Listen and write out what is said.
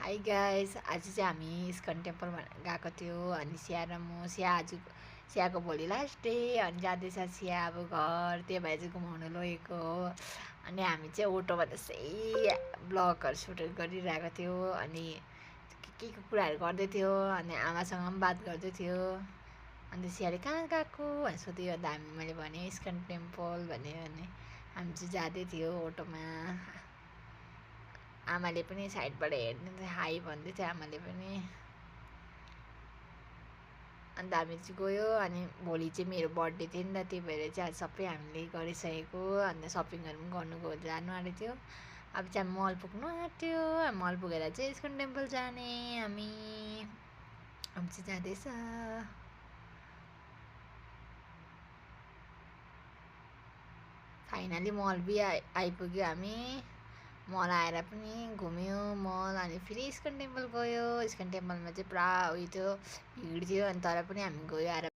High guys, आज चाहिँ हामी इस्कन टेम्पल गएको थियो। अनि सिया र म सियाको भोलि लास्ट डे अनि जाँदैछ सिया अब घर, त्यही भएर चाहिँ घुमाउनु लगेको हो। अनि हामी चाहिँ अटोमा त्यसै ब्लगहरू सुट गरिरहेको थियो अनि के कुराहरू गर्दै थियो अनि आमासँग पनि बात गर्दै थियो। अन्त सियाले कहाँ गएको भनेर सोध्यो। अन्त मैले भने इस्कन टेम्पल भन्यो। अनि हामी चाहिँ जाँदै थियो अटोमा। आमाले पनि साइडबाट हेर्दै थियो, हाई भन्दै थियो आमाले पनि। अन्त हामी चाहिँ गयो। अनि भोलि चाहिँ मेरो बर्थडे थियो नि त, त्यही भएर चाहिँ आज सबै हामीले गरिसकेको। अन्त सपिङहरू पनि जानु आँटेको थियो। अब चाहिँ हामी मल पुग्नु आँट्यो। मल पुगेर चाहिँ इस्कन टेम्पल जाने हामी चाहिँ जाँदैछ। फाइनली मल आइपुग्यो हामी। मल आएर पनि घुम्यो मल। अनि फेरि इस्कन टेम्पल गयो। इस्कन टेम्पलमा चाहिँ पुरा उयो थियो, भिड थियो। अनि तर पनि हामी गयो आएर